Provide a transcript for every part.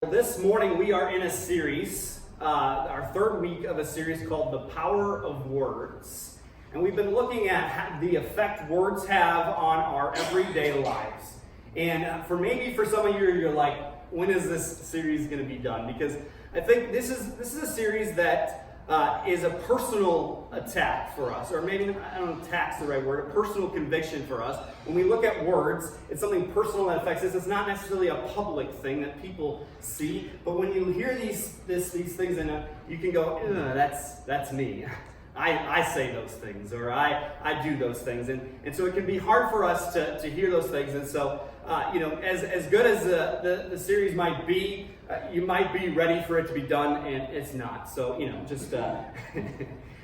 This morning we are in a series, our third week of a series called The Power of Words. And we've been looking at the effect words have on our everyday lives. And for some of you, you're like, when is this series going to be done? Because I think this is a series that is a personal attack for us, or maybe, I don't know if attack's the right word, a personal conviction for us. When we look at words, it's something personal that affects us. It's not necessarily a public thing that people see, but when you hear these things, and you can go, that's me. I say those things, or I do those things, and so it can be hard for us to hear those things. And so, as good as the series might be, you might be ready for it to be done, and it's not. So,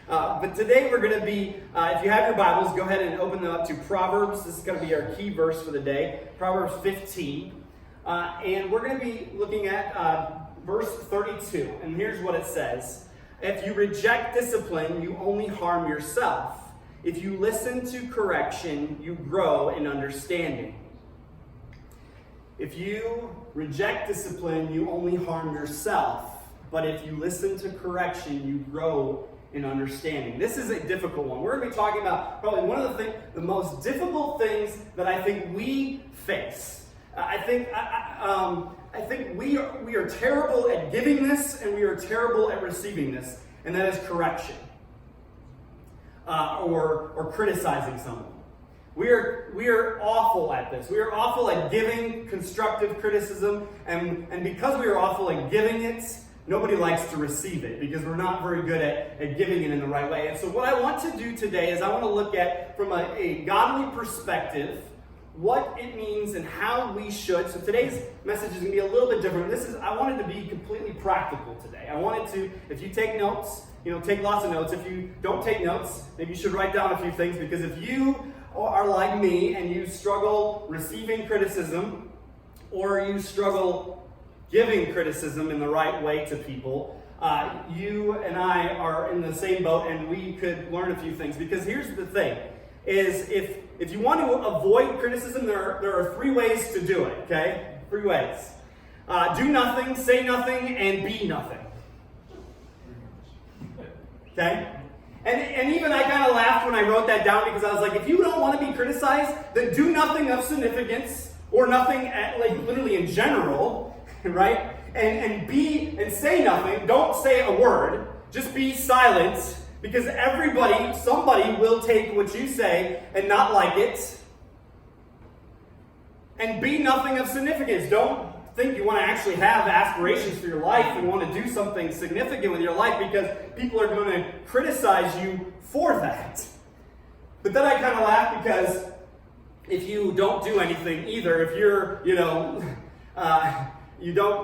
but today we're going to be, if you have your Bibles, go ahead and open them up to Proverbs. This is going to be our key verse for the day, Proverbs 15. And we're going to be looking at verse 32. And here's what it says. If you reject discipline, you only harm yourself. If you listen to correction, you grow in understanding. If you reject discipline, you only harm yourself. But if you listen to correction, you grow in understanding. This is a difficult one. We're going to be talking about probably one of the most difficult things that I think we face. I think we are terrible at giving this, and we are terrible at receiving this, and that is correction, or criticizing someone. We are awful at this. We are awful at giving constructive criticism, and because we are awful at giving it, nobody likes to receive it because we're not very good at giving it in the right way. And so what I want to do today is I want to look at, from a godly perspective, what it means and how we should. So today's message is going to be a little bit different. I wanted to be completely practical today. I wanted to, if you take notes, take lots of notes. If you don't take notes, maybe you should write down a few things, because if you are like me and you struggle receiving criticism, or you struggle giving criticism in the right way to people, you and I are in the same boat, and we could learn a few things. Because here's the thing, is if you want to avoid criticism, there are three ways to do it, okay? 3 ways. Do nothing, say nothing, and be nothing. Okay? And even I kind of laughed when I wrote that down, because I was like, if you don't want to be criticized, then do nothing of significance, or nothing literally in general, right? And say nothing. Don't say a word. Just be silent. Because somebody will take what you say and not like it. And be nothing of significance. Don't think you want to actually have aspirations for your life and want to do something significant with your life, because people are going to criticize you for that. But then I kind of laugh, because if you don't do anything either, if you're, you don't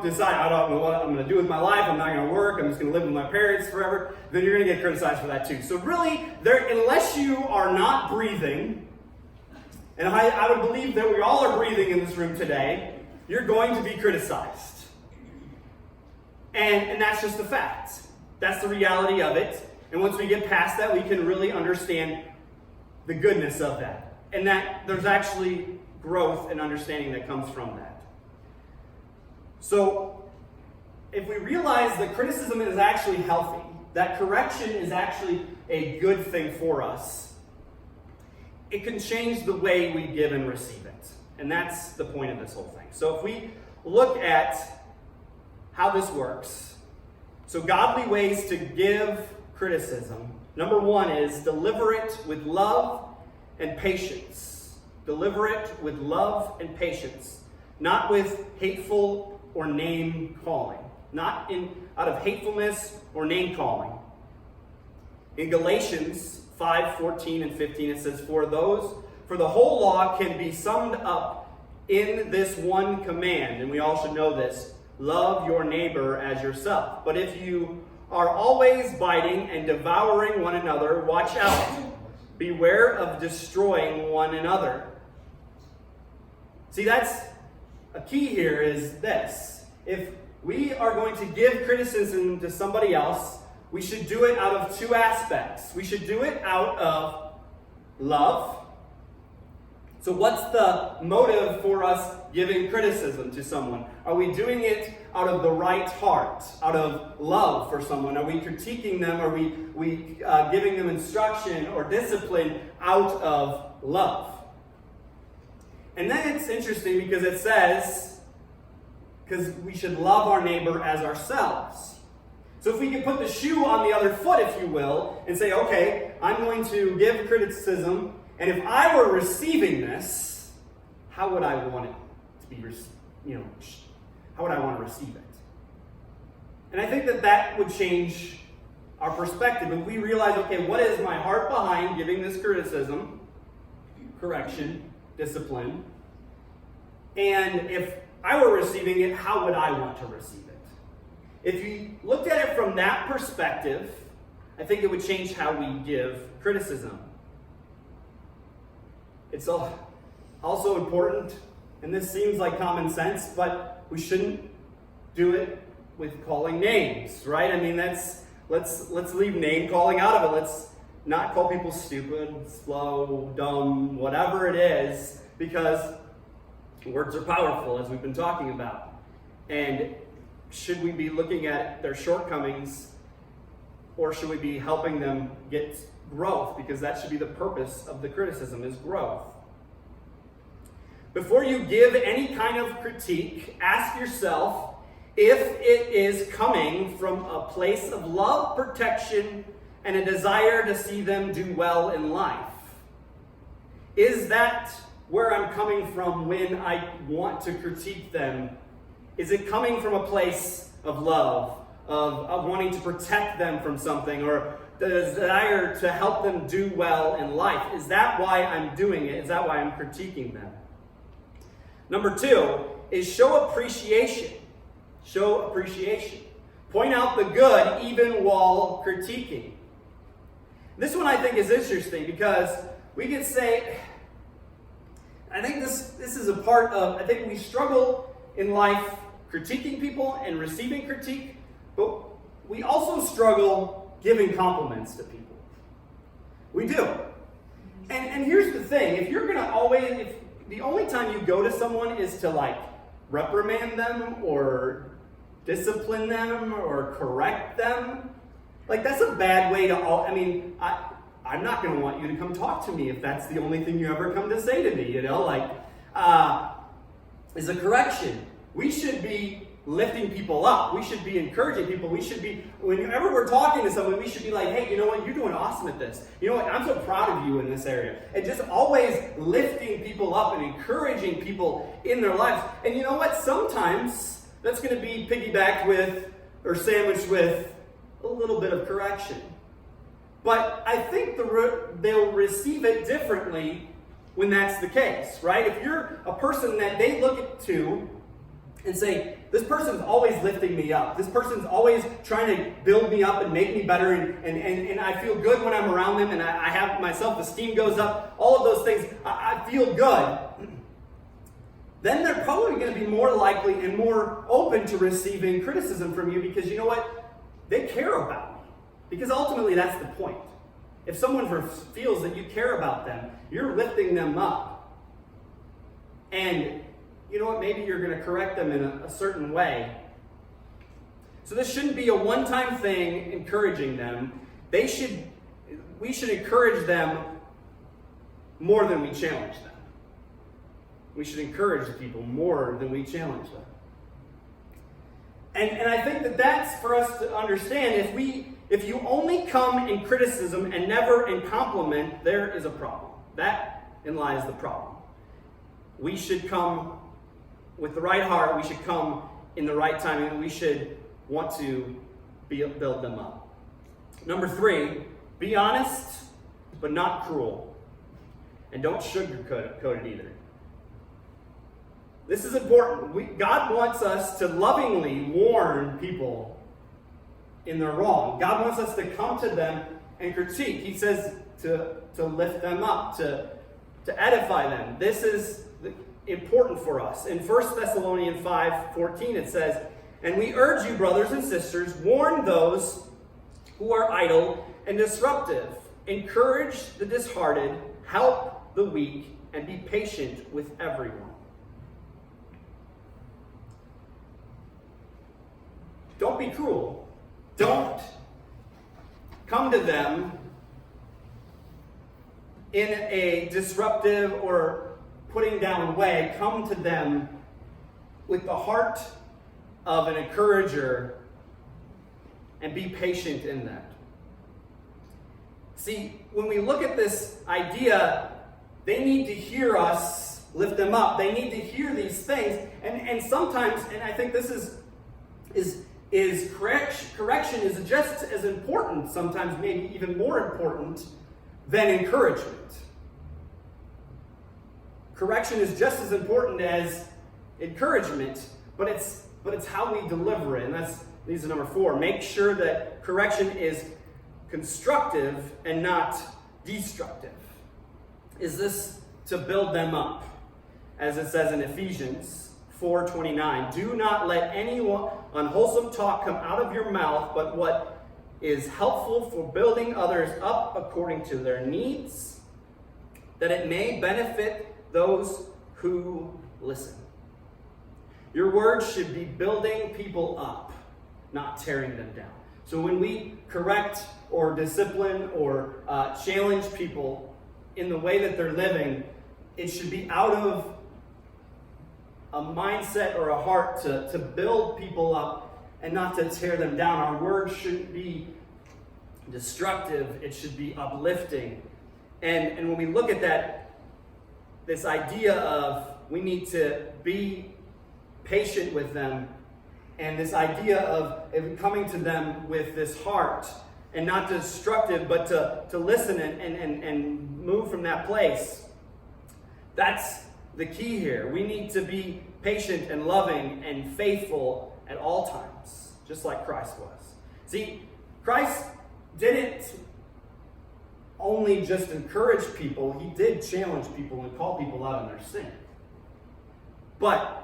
decide, I don't know what I'm going to do with my life, I'm not going to work, I'm just going to live with my parents forever, then you're going to get criticized for that too. So really, unless you are not breathing, and I would believe that we all are breathing in this room today, you're going to be criticized. And that's just a fact. That's the reality of it. And once we get past that, we can really understand the goodness of that. And that there's actually growth and understanding that comes from that. So, if we realize that criticism is actually healthy, that correction is actually a good thing for us, it can change the way we give and receive it. And that's the point of this whole thing. So if we look at how this works, so godly ways to give criticism, number 1 is deliver it with love and patience. Deliver it with love and patience, not with hateful or name calling, not out of hatefulness or name calling. In Galatians 5:14 and 15, it says, For the whole law can be summed up in this one command, and we all should know this: love your neighbor as yourself. But if you are always biting and devouring one another, watch out. Beware of destroying one another. See, that's a key here is this. If we are going to give criticism to somebody else, we should do it out of 2 aspects. We should do it out of love. So what's the motive for us giving criticism to someone? Are we doing it out of the right heart, out of love for someone? Are we critiquing them? Are we giving them instruction or discipline out of love? And then it's interesting because it says, because we should love our neighbor as ourselves. So if we can put the shoe on the other foot, if you will, and say, okay, I'm going to give criticism, and if I were receiving this, how would I want it to be, how would I want to receive it? And I think that would change our perspective. If we realize, okay, what is my heart behind giving this criticism, correction, discipline, and if I were receiving it, how would I want to receive it? If you looked at it from that perspective, I think it would change how we give criticism. It's also important, and this seems like common sense, but we shouldn't do it with calling names, right? I mean, let's leave name calling out of it. Let's not call people stupid, slow, dumb, whatever it is, because words are powerful, as we've been talking about. And should we be looking at their shortcomings, or should we be helping them get growth? Because that should be the purpose of the criticism, is growth. Before you give any kind of critique, ask yourself if it is coming from a place of love, protection, and a desire to see them do well in life. Is that where I'm coming from when I want to critique them? Is it coming from a place of love, of wanting to protect them from something, or the desire to help them do well in life? Is that why I'm doing it? Is that why I'm critiquing them? Number 2 is show appreciation. Show appreciation. Point out the good even while critiquing. This one I think is interesting because we could say, I think this is a part of, I think we struggle in life critiquing people and receiving critique, but we also struggle giving compliments to people. We do. And here's the thing, if the only time you go to someone is to reprimand them or discipline them or correct them, that's a bad way to I'm not going to want you to come talk to me if that's the only thing you ever come to say to me, is a correction. We should be lifting people up. We should be encouraging people. We should be, whenever we're talking to someone, we should be like, hey, you know what? You're doing awesome at this. You know what? I'm so proud of you in this area. And just always lifting people up and encouraging people in their lives. And you know what? Sometimes that's going to be piggybacked with or sandwiched with a little bit of correction. But I think they'll receive it differently when that's the case, right? If you're a person that they look to and say, this person's always lifting me up. This person's always trying to build me up and make me better, and I feel good when I'm around them, and I have my self-esteem goes up, all of those things, I feel good. Then they're probably going to be more likely and more open to receiving criticism from you because you know what? They care about me. Because ultimately that's the point. If someone feels that you care about them, you're lifting them up. And you know what? Maybe you're going to correct them in a certain way. So this shouldn't be a one-time thing encouraging them. We should encourage them more than we challenge them. We should encourage people more than we challenge them. And I think that's for us to understand. If you only come in criticism and never in compliment, there is a problem. That in lies the problem. We should come with the right heart. We should come in the right timing, and we should want to build them up. Number 3, be honest, but not cruel. And don't sugarcoat it either. This is important. God wants us to lovingly warn people in their wrong. God wants us to come to them and critique. He says to lift them up, to edify them. This is important for us. In 1 Thessalonians 5:14 it says, and we urge you, brothers and sisters, warn those who are idle and disruptive. Encourage the disheartened, help the weak, and be patient with everyone. Don't be cruel. Don't come to them in a disruptive or putting down way. Come to them with the heart of an encourager and be patient in that. See, when we look at this idea, they need to hear us lift them up. They need to hear these things. And sometimes, and I think this is correction is just as important, sometimes maybe even more important than encouragement. Correction is just as important as encouragement, but it's how we deliver it. And leads to number 4. Make sure that correction is constructive and not destructive. Is this to build them up? As it says in Ephesians 4:29, do not let any unwholesome talk come out of your mouth, but what is helpful for building others up according to their needs, that it may benefit those who listen. Your words should be building people up, not tearing them down. So when we correct or discipline or challenge people in the way that they're living, it should be out of a mindset or a heart to build people up and not to tear them down. Our words shouldn't be destructive. It should be uplifting. And when we look at that, this idea of we need to be patient with them, and this idea of coming to them with this heart and not destructive, but to listen and move from that place. That's the key here. We need to be patient and loving and faithful at all times, just like Christ was. See, Christ didn't only just encourage people, he did challenge people and call people out on their sin. But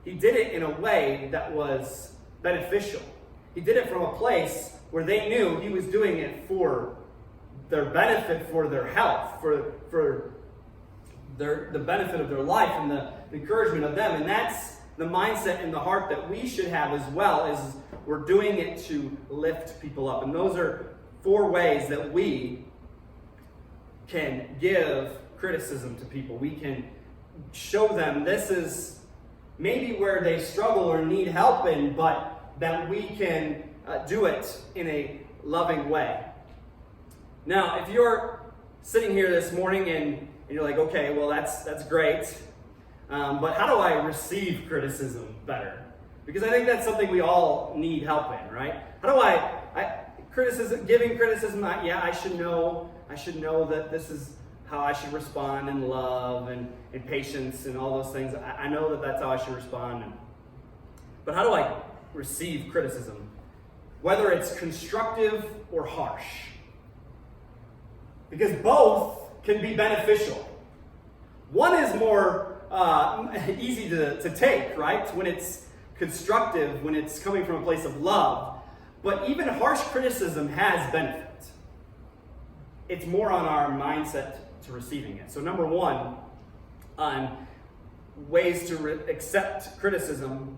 he did it in a way that was beneficial. He did it from a place where they knew he was doing it for their benefit, for their health, for the benefit of their life and the encouragement of them. And that's the mindset and the heart that we should have as well, is we're doing it to lift people up. And those are 4 ways that we can give criticism to people. We can show them this is maybe where they struggle or need help in, but that we can do it in a loving way. Now, if you're sitting here this morning and you're like, okay, well, that's great, but how do I receive criticism better? Because I think that's something we all need help in, right? How do giving criticism, I should know that this is how I should respond in love and patience and all those things. I know that that's how I should respond. But how do I receive criticism? Whether it's constructive or harsh. Because both can be beneficial. One is more easy to take, right? When it's constructive, when it's coming from a place of love. But even harsh criticism has benefit. It's more on our mindset to receiving it. So number 1, on ways to accept criticism,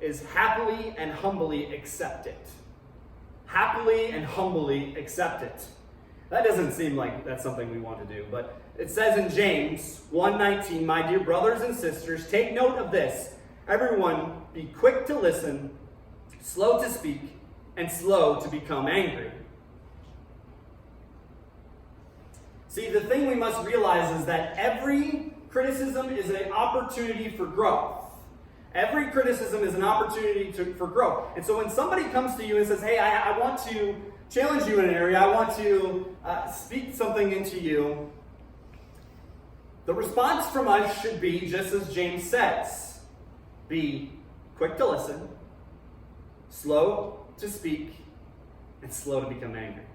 is happily and humbly accept it. Happily and humbly accept it. That doesn't seem like that's something we want to do, but it says in James 1:19, my dear brothers and sisters, take note of this. Everyone be quick to listen, slow to speak, and slow to become angry. See, the thing we must realize is that every criticism is an opportunity for growth. Every criticism is an opportunity for growth. And so when somebody comes to you and says, hey, I want to challenge you in an area, I want to speak something into you, the response from us should be, just as James says, be quick to listen, slow to speak, and slow to become angry.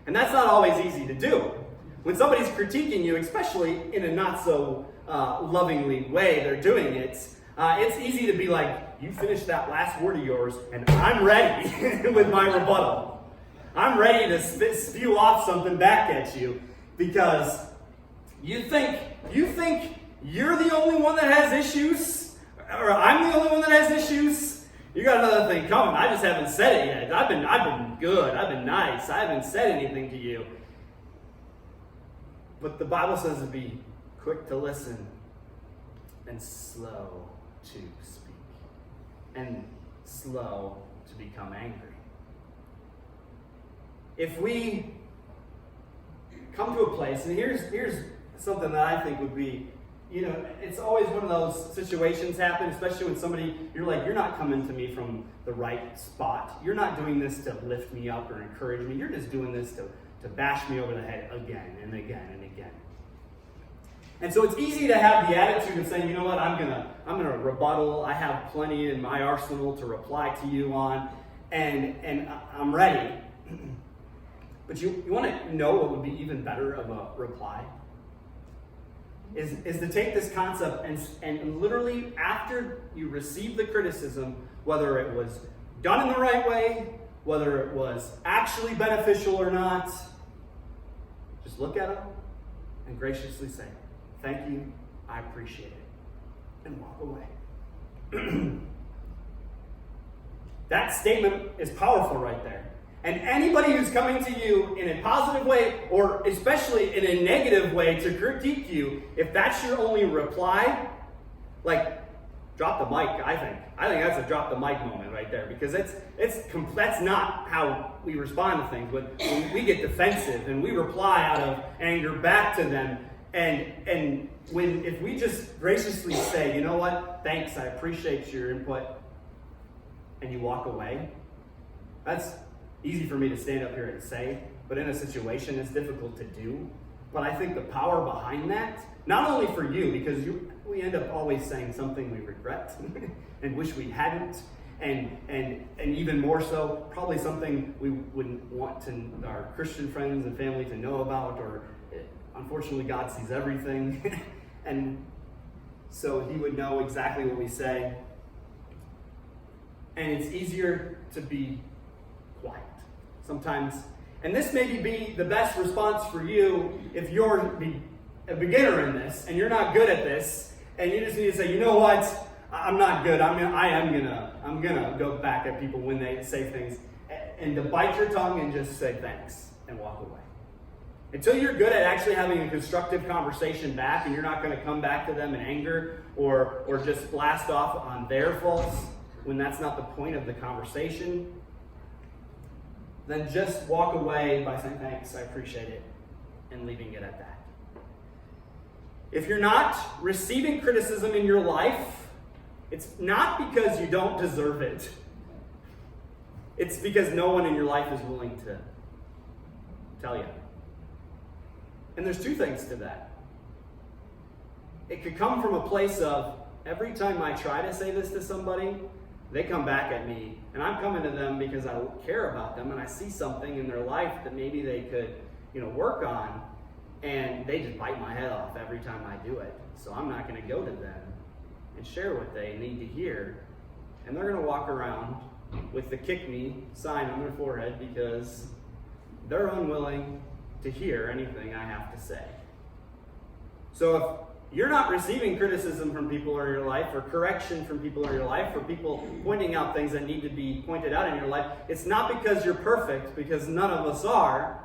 And that's not always easy to do. When somebody's critiquing you, especially in a not so lovingly way they're doing it, it's easy to be like, you finish that last word of yours, and I'm ready with my rebuttal. I'm ready to spew off something back at you, because You think you're the only one that has issues? Or I'm the only one that has issues? You got another thing coming. I just haven't said it yet. I've been good. I've been nice. I haven't said anything to you. But the Bible says to be quick to listen and slow to speak. And slow to become angry. If we come to a place, and here's something that I think would be, it's always one of those situations happen, especially when you're not coming to me from the right spot. You're not doing this to lift me up or encourage me. You're just doing this to bash me over the head again and again and again. And so it's easy to have the attitude of saying, you know what, I'm gonna rebuttal. I have plenty in my arsenal to reply to you on, and I'm ready. But you want to know what would be even better of a reply? Is to take this concept and literally, after you receive the criticism, whether it was done in the right way, whether it was actually beneficial or not, just look at them and graciously say, thank you, I appreciate it, and walk away. That statement is powerful right there. And anybody who's coming to you in a positive way, or especially in a negative way to critique you, if that's your only reply, drop the mic, I think. I think that's a drop the mic moment right there, because that's not how we respond to things. When we get defensive and we reply out of anger back to them, and if we just graciously say, you know what, thanks, I appreciate your input, and you walk away, that's easy for me to stand up here and say, but in a situation it's difficult to do. But I think the power behind that, not only for you, because we end up always saying something we regret and wish we hadn't, and even more so, probably something we wouldn't want our Christian friends and family to know about, or unfortunately God sees everything, and so he would know exactly what we say. And it's easier to be quiet sometimes. And this may be the best response for you if you're a beginner in this and you're not good at this, and you just need to say, you know what, I'm not good. I'm gonna go back at people when they say things, and to bite your tongue and just say thanks and walk away. Until you're good at actually having a constructive conversation back, and you're not going to come back to them in anger or just blast off on their faults when that's not the point of the conversation, then just walk away by saying thanks, I appreciate it, and leaving it at that. If you're not receiving criticism in your life, it's not because you don't deserve it. It's because no one in your life is willing to tell you. And there's two things to that. It could come from a place of, every time I try to say this to somebody, they come back at me, and I'm coming to them because I care about them, and I see something in their life that maybe they could, work on, and they just bite my head off every time I do it. So I'm not going to go to them and share what they need to hear, and they're going to walk around with the kick me sign on their forehead because they're unwilling to hear anything I have to say. So if you're not receiving criticism from people in your life, or correction from people in your life, or people pointing out things that need to be pointed out in your life, it's not because you're perfect, because none of us are.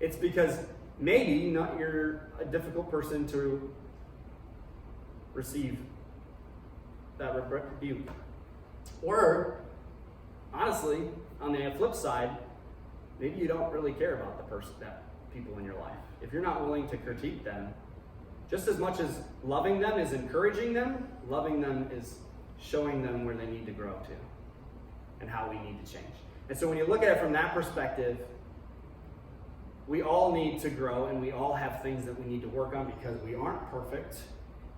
It's because maybe you're a difficult person to receive that rebuke. Or, honestly, on the flip side, maybe you don't really care about people in your life. If you're not willing to critique them, just as much as loving them is encouraging them, loving them is showing them where they need to grow to and how we need to change. And so when you look at it from that perspective, we all need to grow, and we all have things that we need to work on because we aren't perfect.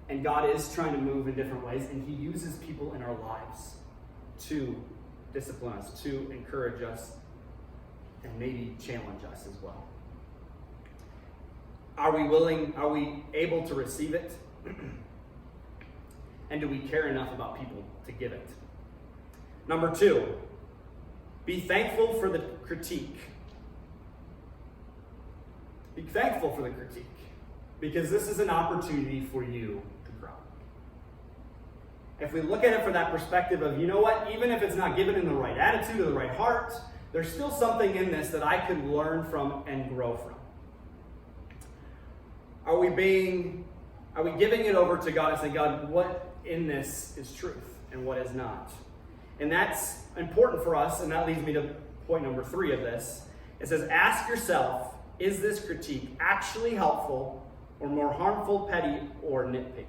And God is trying to move in different ways, and he uses people in our lives to discipline us, to encourage us, and maybe challenge us as well. Are we able to receive it? And do we care enough about people to give it? Number 2, be thankful for the critique. Be thankful for the critique. because this is an opportunity for you to grow. If we look at it from that perspective of, you know what, even if it's not given in the right attitude or the right heart, there's still something in this that I could learn from and grow from. Are we giving it over to God and saying, God, what in this is truth and what is not? And that's important for us, and that leads me to point number 3 of this. It says, ask yourself, is this critique actually helpful or more harmful, petty, or nitpicky?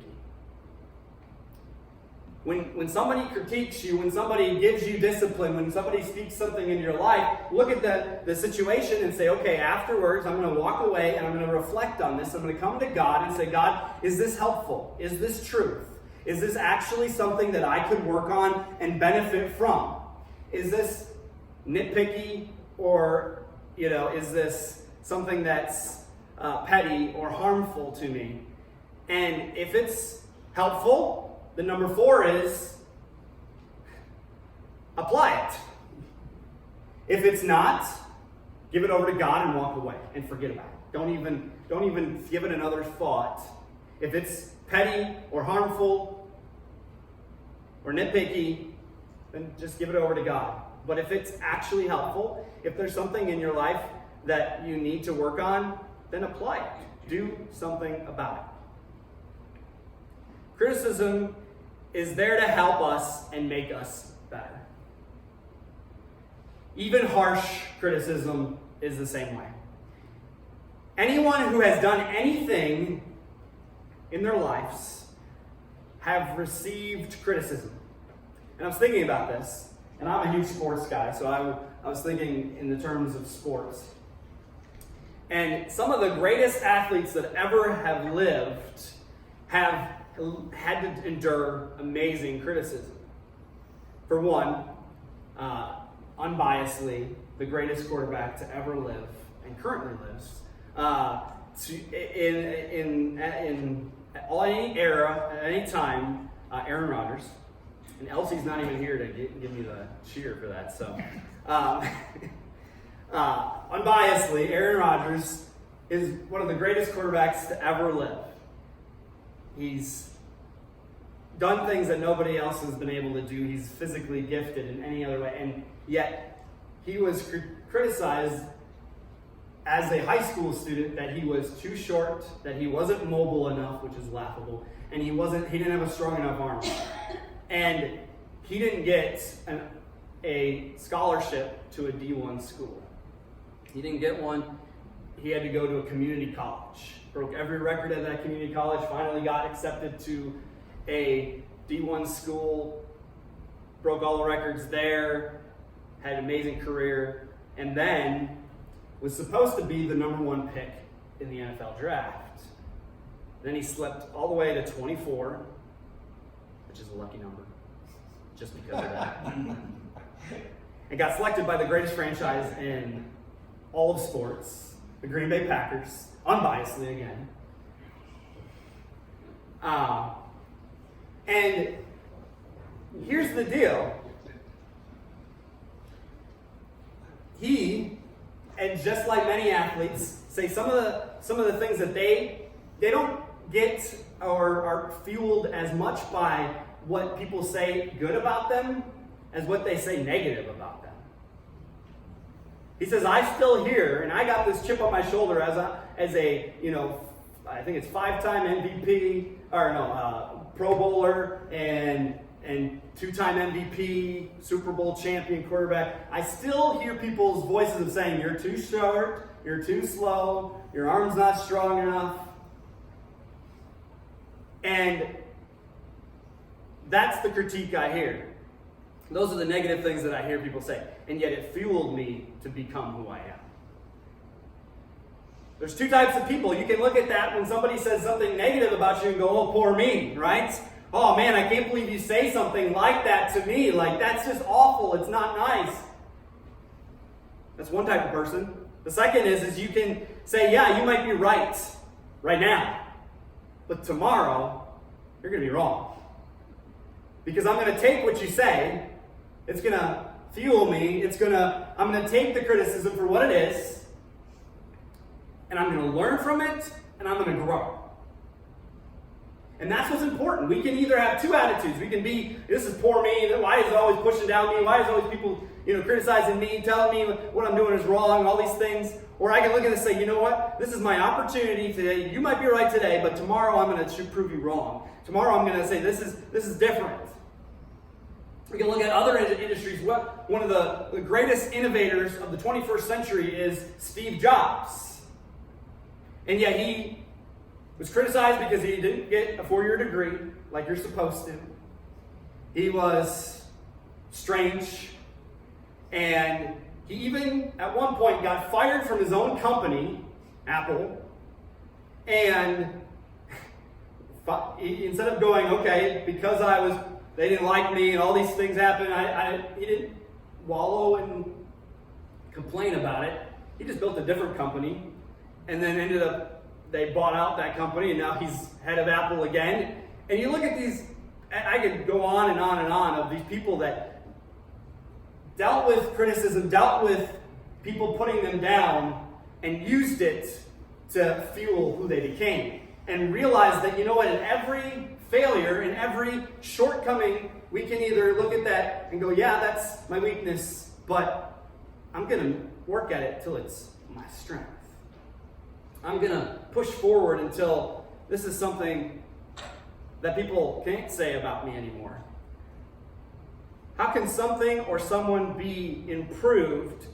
When somebody critiques you, when somebody gives you discipline, when somebody speaks something in your life, look at the situation and say, okay, afterwards I'm going to walk away and I'm going to reflect on this. I'm going to come to God and say, God, is this helpful? Is this truth? Is this actually something that I could work on and benefit from? Is this nitpicky, or is this something that's petty or harmful to me? And if it's helpful, then number 4 is apply it. If it's not, give it over to God and walk away and forget about it. Don't even give it another thought. If it's petty or harmful or nitpicky, then just give it over to God. But if it's actually helpful, if there's something in your life that you need to work on, then apply it. Do something about it. Criticism is there to help us and make us better. Even harsh criticism is the same way. Anyone who has done anything in their lives have received criticism. And I was thinking about this, and I'm a huge sports guy, so I was thinking in the terms of sports. And some of the greatest athletes that ever have lived have had to endure amazing criticism. For one, unbiasedly, the greatest quarterback to ever live and currently lives, in any era, at any time, Aaron Rodgers. And Elsie's not even here to give me the cheer for that. So, unbiasedly, Aaron Rodgers is one of the greatest quarterbacks to ever live. He's done things that nobody else has been able to do. He's physically gifted in any other way. And yet, he was criticized as a high school student that he was too short, that he wasn't mobile enough, which is laughable, and he didn't have a strong enough arm. And he didn't get a scholarship to a D1 school. He didn't get one. He had to go to a community college. Broke every record at that community college, finally got accepted to a D1 school, broke all the records there, had an amazing career, and then was supposed to be the number 1 pick in the NFL draft. Then he slipped all the way to 24, which is a lucky number, just because of that. And got selected by the greatest franchise in all of sports, the Green Bay Packers, unbiasedly again. And here's the deal. He, and just like many athletes, say some of the things that they don't get or are fueled as much by what people say good about them as what they say negative about them. He says, I'm still here, and I got this chip on my shoulder as a I think it's 5-time MVP, Pro Bowler, and 2-time MVP, Super Bowl champion quarterback. I still hear people's voices of saying, you're too short, you're too slow, your arm's not strong enough. And that's the critique I hear. Those are the negative things that I hear people say. And yet it fueled me to become who I am. There's 2 types of people. You can look at that when somebody says something negative about you and go, oh, poor me, right? Oh man, I can't believe you say something like that to me. Like, that's just awful. It's not nice. That's one type of person. The second is you can say, yeah, you might be right now. But tomorrow, you're going to be wrong. Because I'm going to take what you say. It's going to fuel me. I'm going to take the criticism for what it is. And I'm going to learn from it. And I'm going to grow. And that's what's important. We can either have two attitudes. We can be, this is poor me, why is it always pushing down me? Why is always people, criticizing me, telling me what I'm doing is wrong, all these things. Or I can look at it and say, you know what? This is my opportunity today. You might be right today, but tomorrow I'm going to prove you wrong. Tomorrow I'm going to say this is different. We can look at other industries. One of the greatest innovators of the 21st century is Steve Jobs. And yet he was criticized because he didn't get a 4-year degree like you're supposed to. He was strange. And he even, at one point, got fired from his own company, Apple. And instead of going, okay, because they didn't like me and all these things happened, he didn't wallow and complain about it. He just built a different company. And then they bought out that company, and now he's head of Apple again. And you look at these, I could go on and on and on, of these people that dealt with criticism, dealt with people putting them down, and used it to fuel who they became. And realized that, in every failure, in every shortcoming, we can either look at that and go, yeah, that's my weakness, but I'm going to work at it till it's my strength. I'm going to push forward until this is something that people can't say about me anymore. How can something or someone be improved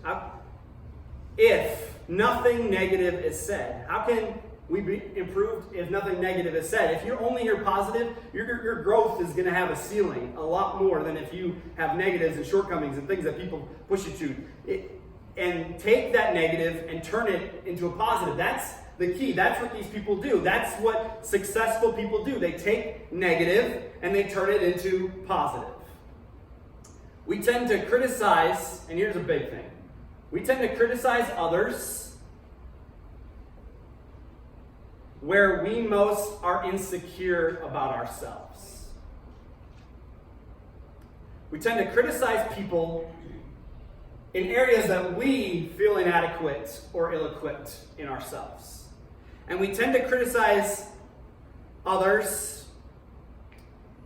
if nothing negative is said? How can we be improved if nothing negative is said? If you only hear positive, your growth is going to have a ceiling a lot more than if you have negatives and shortcomings and things that people push you to. And take that negative and turn it into a positive. That's the key. That's what these people do. That's what successful people do. They take negative and they turn it into positive. We tend to criticize, and here's a big thing. We tend to criticize others where we most are insecure about ourselves. We tend to criticize people in areas that we feel inadequate or ill-equipped in ourselves. And we tend to criticize others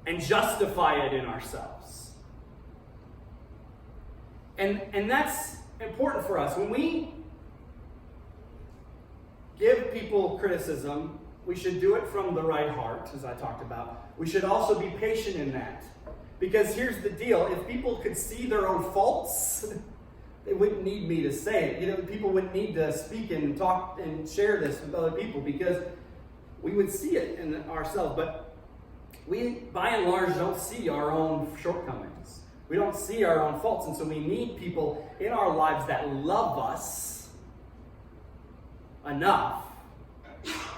and justify it in ourselves. And that's important for us. When we give people criticism, we should do it from the right heart, as I talked about. We should also be patient in that. Because here's the deal. If people could see their own faults, they wouldn't need me to say it. People wouldn't need to speak and talk and share this with other people because we would see it in ourselves. But we, by and large, don't see our own shortcomings. We don't see our own faults. And so we need people in our lives that love us enough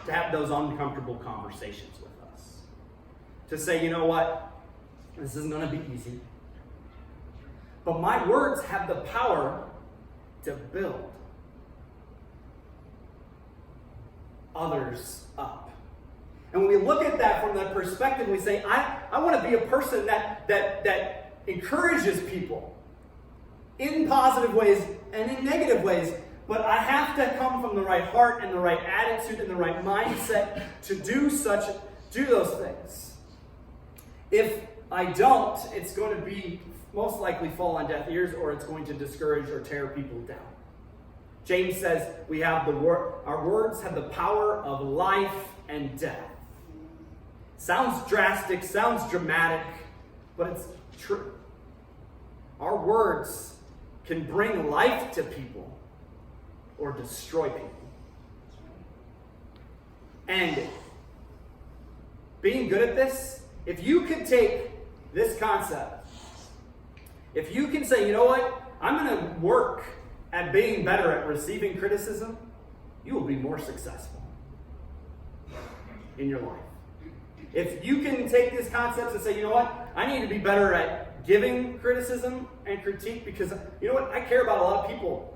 to have those uncomfortable conversations with us. To say, you know what? This isn't going to be easy. But my words have the power to build others up. And when we look at that from that perspective, we say, I want to be a person that encourages people in positive ways and in negative ways. But I have to come from the right heart and the right attitude and the right mindset to do those things. If I don't, it's going to be most likely fall on deaf ears, or it's going to discourage or tear people down. James says we have our words have the power of life and death. Sounds drastic, sounds dramatic, but it's true. Our words can bring life to people or destroy people. And being good at this, if you could take this concept, if you can say, you know what, I'm going to work at being better at receiving criticism, you will be more successful in your life. If you can take this concept and say, you know what, I need to be better at giving criticism and critique because, you know what, I care about a lot of people,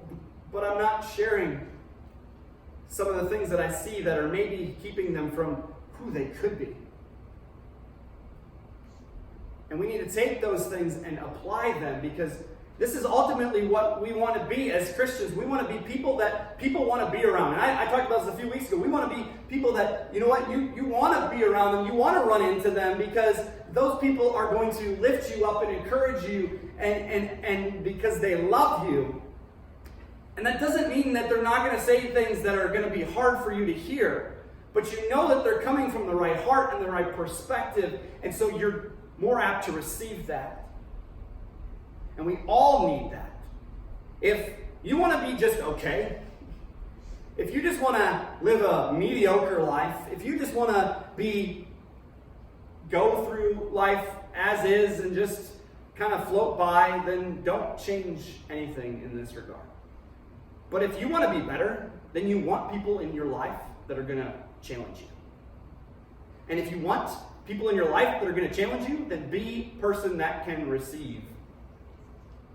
but I'm not sharing some of the things that I see that are maybe keeping them from who they could be. And we need to take those things and apply them because This is ultimately what we want to be as Christians. We want to be people that people want to be around. And I talked about this a few weeks ago. We want to be people that, you know what, you want to be around them. You want to run into them because those people are going to lift you up and encourage you and because they love you. And that doesn't mean that they're not going to say things that are going to be hard for you to hear. But you know that they're coming from the right heart and the right perspective. And so you're more apt to receive that. And we all need that. If you want to be just okay, if you just want to live a mediocre life, if you just want to go through life as is and just kind of float by, then don't change anything in this regard. But if you want to be better, then you want people in your life that are going to challenge you. And if you want people in your life that are going to challenge you, then be a person that can receive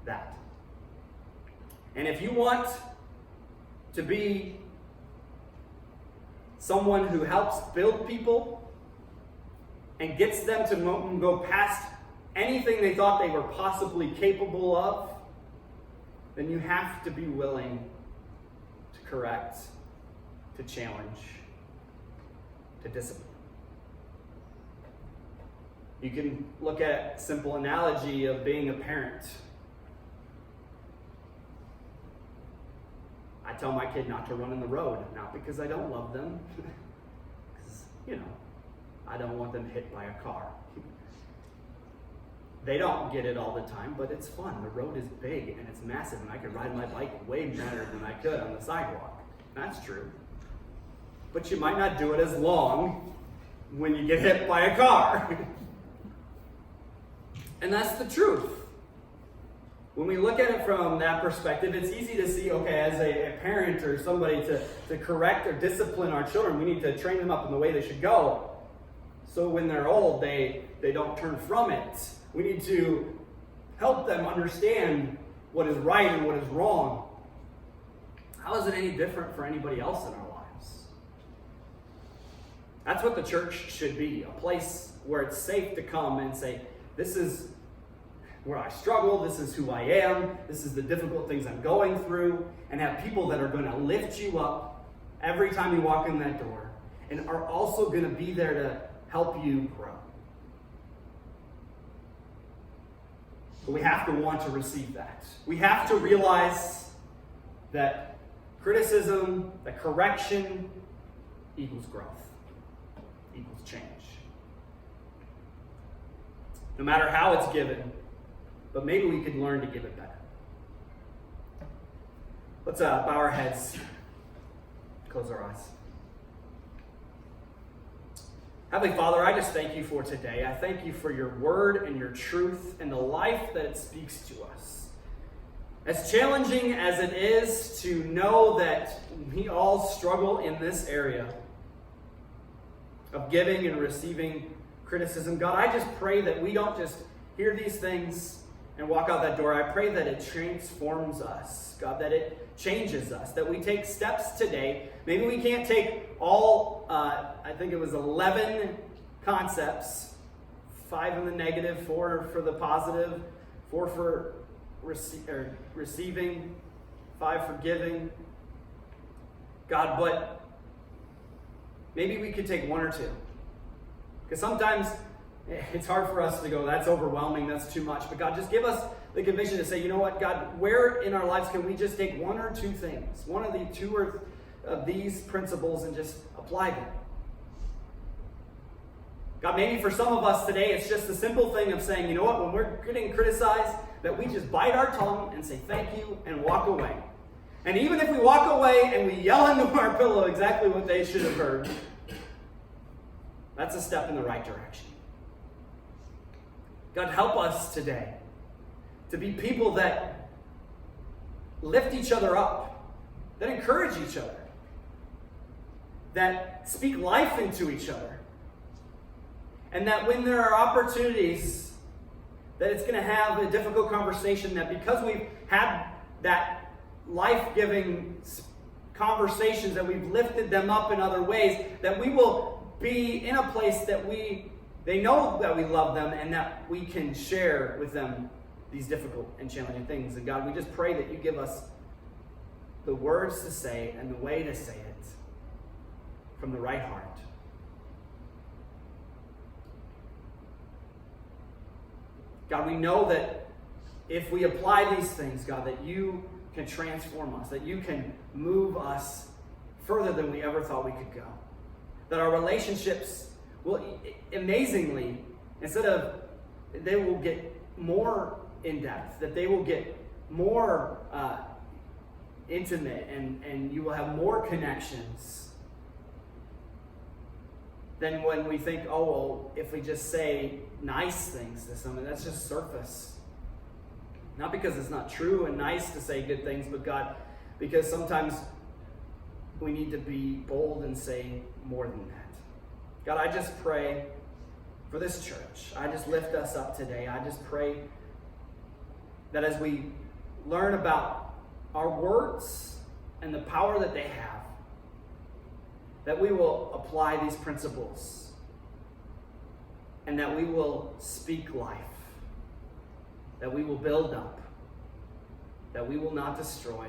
that. And if you want to be someone who helps build people and gets them to go past anything they thought they were possibly capable of, then you have to be willing to correct, to challenge, to discipline. You can look at a simple analogy of being a parent. I tell my kid not to run in the road, not because I don't love them, because, I don't want them hit by a car. They don't get it all the time, but it's fun. The road is big and it's massive, and I could ride my bike way better than I could on the sidewalk. That's true. But you might not do it as long when you get hit by a car. And that's the truth. When we look at it from that perspective, it's easy to see, okay, as a parent or somebody to correct or discipline our children, we need to train them up in the way they should go. So when they're old, they don't turn from it. We need to help them understand what is right and what is wrong. How is it any different for anybody else in our lives? That's what the church should be, a place where it's safe to come and say, this is where I struggle, this is who I am, this is the difficult things I'm going through, and have people that are going to lift you up every time you walk in that door, and are also going to be there to help you grow. But we have to want to receive that. We have to realize that criticism, that correction equals growth, equals change. No matter how it's given, but maybe we could learn to give it better. Let's bow our heads, close our eyes. Heavenly Father, I just thank you for today. I thank you for your word and your truth and the life that it speaks to us. As challenging as it is to know that we all struggle in this area of giving and receiving criticism, God, I just pray that we don't just hear these things and walk out that door. I pray that it transforms us, God, that it changes us, that we take steps today. Maybe we can't take all, I think it was 11 concepts, 5 in the negative, 4 for the positive, 4 for receiving, 5 for giving. God, but maybe we could take 1 or 2. Because sometimes it's hard for us to go, that's overwhelming, that's too much. But God, just give us the conviction to say, you know what, God, where in our lives can we just take 1 or 2 things, one of the 2 or of these principles, and just apply them? God, maybe for some of us today, it's just the simple thing of saying, you know what, when we're getting criticized, that we just bite our tongue and say thank you and walk away. And even if we walk away and we yell into our pillow exactly what they should have heard, that's a step in the right direction. God, help us today to be people that lift each other up, that encourage each other, that speak life into each other, and that when there are opportunities that it's going to have a difficult conversation, that because we've had that life-giving conversations, that we've lifted them up in other ways, that we will be in a place that they know that we love them and that we can share with them these difficult and challenging things. And God, we just pray that you give us the words to say and the way to say it from the right heart. God, we know that if we apply these things, God, that you can transform us, that you can move us further than we ever thought we could go. That our relationships will, amazingly, they will get more in depth, that they will get more intimate, and you will have more connections than when we think, oh, well, if we just say nice things to someone, that's just surface. Not because it's not true and nice to say good things, but God, because sometimes we need to be bold and say more than that. God, I just pray for this church. I just lift us up today. I just pray that as we learn about our words and the power that they have, that we will apply these principles and that we will speak life, that we will build up, that we will not destroy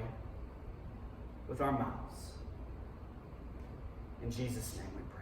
with our mouths. In Jesus' name we pray.